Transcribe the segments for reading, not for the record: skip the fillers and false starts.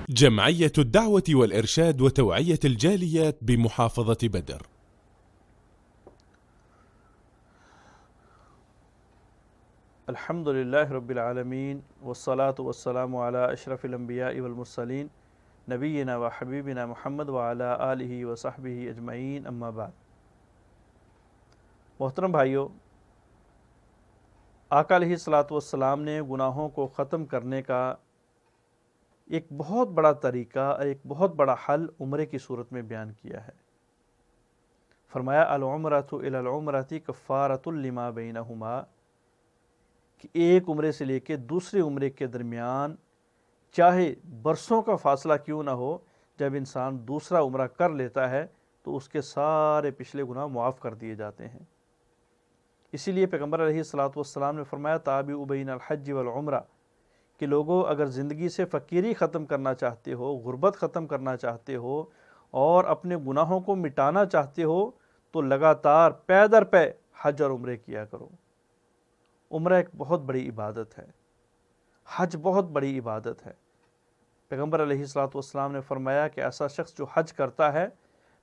جمعية الدعوة والإرشاد وتوعية الجاليات بمحافظة بدر. الحمد لله رب العالمين والصلاة والسلام على أشرف الأنبياء والمرسلين نبينا وحبيبنا محمد وعلى آلہ وصحبہ اجمعین اما بعد. محترم بھائیو، آقا علیہ الصلاۃ والسلام نے گناہوں کو ختم کرنے کا ایک بہت بڑا طریقہ اور ایک بہت بڑا حل عمرے کی صورت میں بیان کیا ہے. فرمایا العمرۃ الی العمرۃ کفارۃ لما بینہما، کہ ایک عمرے سے لے کے دوسرے عمرے کے درمیان چاہے برسوں کا فاصلہ کیوں نہ ہو، جب انسان دوسرا عمرہ کر لیتا ہے تو اس کے سارے پچھلے گناہ معاف کر دیے جاتے ہیں. اسی لیے پیغمبر علیہ الصلاۃ والسلام نے فرمایا تابعوا بین الحج والعمرہ، کہ لوگوں اگر زندگی سے فقیری ختم کرنا چاہتے ہو، غربت ختم کرنا چاہتے ہو اور اپنے گناہوں کو مٹانا چاہتے ہو تو لگاتار پے در پے حج اور عمرے کیا کرو. عمرہ ایک بہت بڑی عبادت ہے، حج بہت بڑی عبادت ہے. پیغمبر علیہ الصلاۃ والسلام نے فرمایا کہ ایسا شخص جو حج کرتا ہے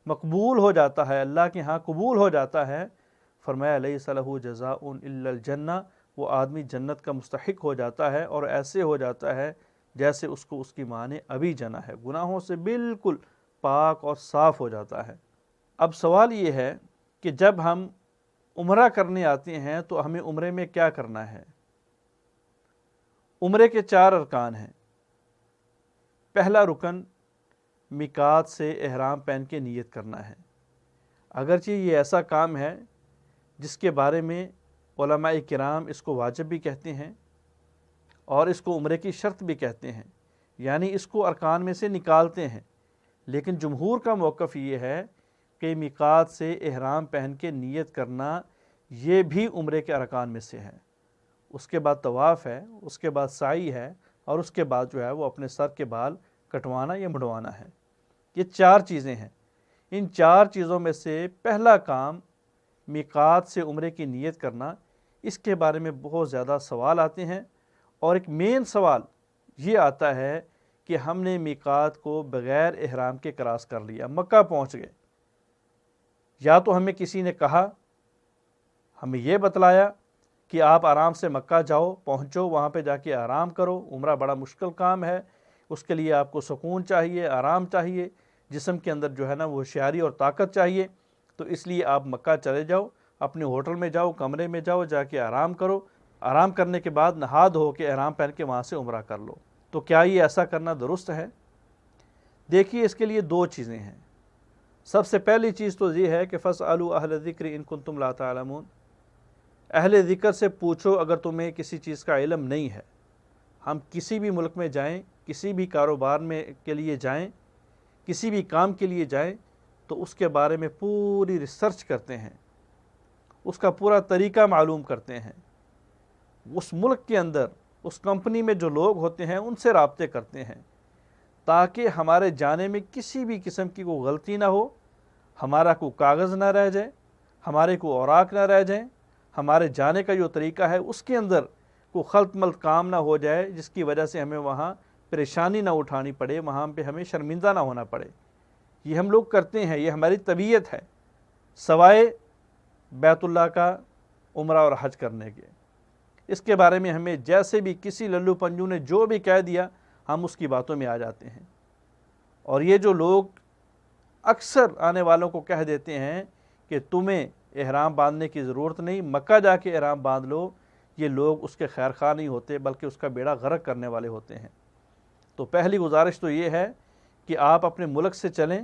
مقبول ہو جاتا ہے، اللہ کے ہاں قبول ہو جاتا ہے. فرمایا لیس لہ جزاء الا الجنہ، وہ آدمی جنت کا مستحق ہو جاتا ہے اور ایسے ہو جاتا ہے جیسے اس کو اس کی ماں نے ابھی جنا ہے، گناہوں سے بالکل پاک اور صاف ہو جاتا ہے. اب سوال یہ ہے کہ جب ہم عمرہ کرنے آتے ہیں تو ہمیں عمرے میں کیا کرنا ہے؟ عمرے کے 4 ارکان ہیں. پہلا رکن میقات سے احرام پہن کے نیت کرنا ہے. اگرچہ یہ ایسا کام ہے جس کے بارے میں علماء کرام اس کو واجب بھی کہتے ہیں اور اس کو عمرے کی شرط بھی کہتے ہیں، یعنی اس کو ارکان میں سے نکالتے ہیں. لیکن جمہور کا موقف یہ ہے کہ میقات سے احرام پہن کے نیت کرنا یہ بھی عمرے کے ارکان میں سے ہے. اس کے بعد طواف ہے، اس کے بعد سعی ہے اور اس کے بعد جو ہے وہ اپنے سر کے بال کٹوانا یا مڑوانا ہے. یہ 4 چیزیں ہیں. ان 4 چیزوں میں سے پہلا کام میقات سے عمرے کی نیت کرنا، اس کے بارے میں بہت زیادہ سوال آتے ہیں. اور ایک مین سوال یہ آتا ہے کہ ہم نے میقات کو بغیر احرام کے کراس کر لیا، مکہ پہنچ گئے. یا تو ہمیں کسی نے کہا، ہمیں یہ بتلایا کہ آپ آرام سے مکہ جاؤ، پہنچو، وہاں پہ جا کے آرام کرو، عمرہ بڑا مشکل کام ہے، اس کے لیے آپ کو سکون چاہیے، آرام چاہیے، جسم کے اندر جو ہے نا وہ ہوشیاری اور طاقت چاہیے، تو اس لیے آپ مکہ چلے جاؤ، اپنے ہوٹل میں جاؤ، کمرے میں جاؤ، جا کے آرام کرو، آرام کرنے کے بعد نہا دھو کے احرام پہن کے وہاں سے عمرہ کر لو. تو کیا یہ ایسا کرنا درست ہے؟ دیکھیے، اس کے لیے 2 چیزیں ہیں. سب سے پہلی چیز تو یہ ہے کہ فاسألوا اہل الذکر ان کنتم لا تعلمون، اہل ذکر سے پوچھو اگر تمہیں کسی چیز کا علم نہیں ہے. ہم کسی بھی ملک میں جائیں، کسی بھی کاروبار میں کے لیے جائیں، کسی بھی کام کے لیے جائیں تو اس کے بارے میں پوری ریسرچ کرتے ہیں، اس کا پورا طریقہ معلوم کرتے ہیں. اس ملک کے اندر اس کمپنی میں جو لوگ ہوتے ہیں ان سے رابطے کرتے ہیں تاکہ ہمارے جانے میں کسی بھی قسم کی کوئی غلطی نہ ہو، ہمارا کوئی کاغذ نہ رہ جائے، ہمارے کوئی اوراق نہ رہ جائیں، ہمارے جانے کا جو طریقہ ہے اس کے اندر کوئی خلط ملط کام نہ ہو جائے جس کی وجہ سے ہمیں وہاں پریشانی نہ اٹھانی پڑے، وہاں پہ ہمیں شرمندہ نہ ہونا پڑے. یہ ہم لوگ کرتے ہیں، یہ ہماری طبیعت ہے، سوائے بیت اللہ کا عمرہ اور حج کرنے کے. اس کے بارے میں ہمیں جیسے بھی کسی للو پنجو نے جو بھی کہہ دیا ہم اس کی باتوں میں آ جاتے ہیں. اور یہ جو لوگ اکثر آنے والوں کو کہہ دیتے ہیں کہ تمہیں احرام باندھنے کی ضرورت نہیں، مکہ جا کے احرام باندھ لو، یہ لوگ اس کے خیر خواہ نہیں ہوتے بلکہ اس کا بیڑا غرق کرنے والے ہوتے ہیں. تو پہلی گزارش تو یہ ہے کہ آپ اپنے ملک سے چلیں،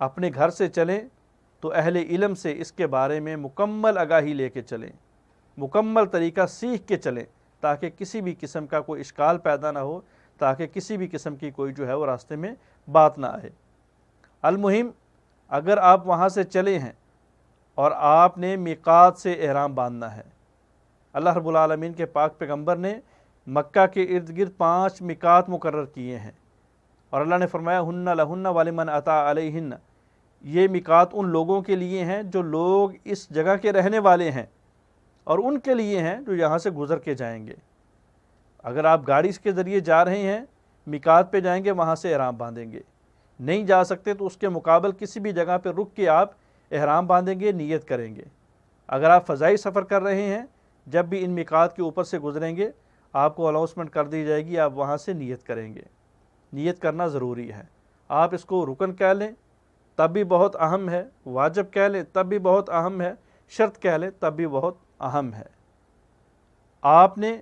اپنے گھر سے چلیں تو اہل علم سے اس کے بارے میں مکمل آگاہی لے کے چلیں، مکمل طریقہ سیکھ کے چلیں تاکہ کسی بھی قسم کا کوئی اشکال پیدا نہ ہو، تاکہ کسی بھی قسم کی کوئی جو ہے وہ راستے میں بات نہ آئے. المہم اگر آپ وہاں سے چلے ہیں اور آپ نے میقات سے احرام باندھنا ہے، اللہ رب العالمین کے پاک پیغمبر نے مکہ کے ارد گرد 5 میقات مقرر کیے ہیں اور اللہ نے فرمایا ہن لہن ولمن اتی علیہن، یہ میقات ان لوگوں کے لیے ہیں جو لوگ اس جگہ کے رہنے والے ہیں اور ان کے لیے ہیں جو یہاں سے گزر کے جائیں گے. اگر آپ گاڑی کے ذریعے جا رہے ہیں میقات پہ جائیں گے وہاں سے احرام باندھیں گے، نہیں جا سکتے تو اس کے مقابل کسی بھی جگہ پہ رک کے آپ احرام باندھیں گے، نیت کریں گے۔ اگر آپ فضائی سفر کر رہے ہیں، جب بھی ان میقات کے اوپر سے گزریں گے آپ کو اناؤنسمنٹ کر دی جائے گی، آپ وہاں سے نیت کریں گے۔ نیت کرنا ضروری ہے، آپ اس کو رکن کہہ لیں تب بھی بہت اہم ہے، واجب کہہ لیں تب بھی بہت اہم ہے، شرط کہہ لیں تب بھی بہت اہم ہے۔ آپ نے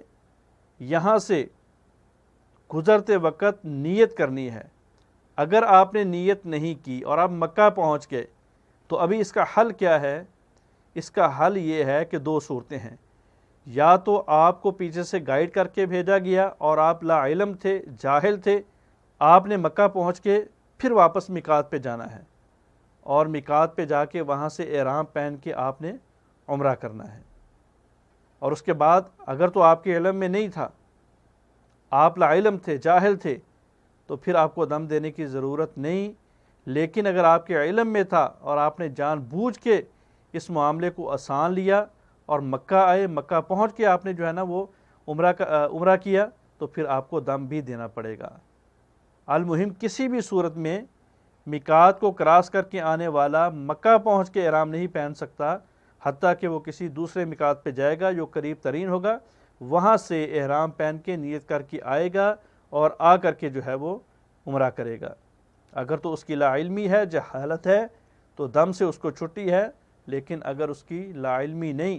یہاں سے گزرتے وقت نیت کرنی ہے۔ اگر آپ نے نیت نہیں کی اور آپ مکہ پہنچ گئے تو ابھی اس کا حل کیا ہے؟ اس کا حل یہ ہے کہ دو صورتیں ہیں، یا تو آپ کو پیچھے سے گائیڈ کر کے بھیجا گیا اور آپ لا علم تھے، جاہل تھے، آپ نے مکہ پہنچ کے پھر واپس میقات پہ جانا ہے اور میقات پہ جا کے وہاں سے احرام پہن کے آپ نے عمرہ کرنا ہے۔ اور اس کے بعد اگر تو آپ کے علم میں نہیں تھا، آپ لا علم تھے، جاہل تھے، تو پھر آپ کو دم دینے کی ضرورت نہیں۔ لیکن اگر آپ کے علم میں تھا اور آپ نے جان بوجھ کے اس معاملے کو آسان لیا اور مکہ آئے، مکہ پہنچ کے آپ نے جو ہے نا وہ عمرہ کیا، تو پھر آپ کو دم بھی دینا پڑے گا۔ المہم کسی بھی صورت میں میقات کو کراس کر کے آنے والا مکہ پہنچ کے احرام نہیں پہن سکتا، حتیٰ کہ وہ کسی دوسرے میقات پہ جائے گا جو قریب ترین ہوگا، وہاں سے احرام پہن کے نیت کر کے آئے گا اور آ کر کے جو ہے وہ عمرہ کرے گا۔ اگر تو اس کی لا علمی ہے، جہالت ہے، تو دم سے اس کو چھٹی ہے، لیکن اگر اس کی لا علمی نہیں،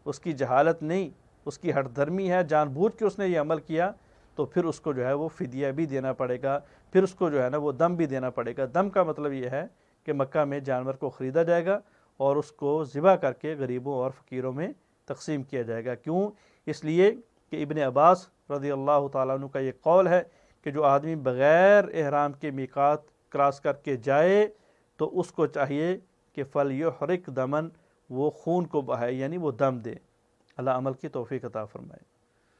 اس کی جہالت نہیں، اس کی ہٹ دھرمی ہے، جان بوجھ کے اس نے یہ عمل کیا، تو پھر اس کو جو ہے وہ فدیہ بھی دینا پڑے گا، پھر اس کو جو ہے نا وہ دم بھی دینا پڑے گا۔ دم کا مطلب یہ ہے کہ مکہ میں جانور کو خریدا جائے گا اور اس کو ذبح کر کے غریبوں اور فقیروں میں تقسیم کیا جائے گا۔ کیوں؟ اس لیے کہ ابن عباس رضی اللہ تعالیٰ عنہ کا یہ قول ہے کہ جو آدمی بغیر احرام کے میقات کراس کر کے جائے تو اس کو چاہیے کہ فَلْيُحْرِقْ دَمًا، وہ خون کو بہائے، یعنی وہ دم دے۔ اللہ عمل کی توفیق عطا فرمائے۔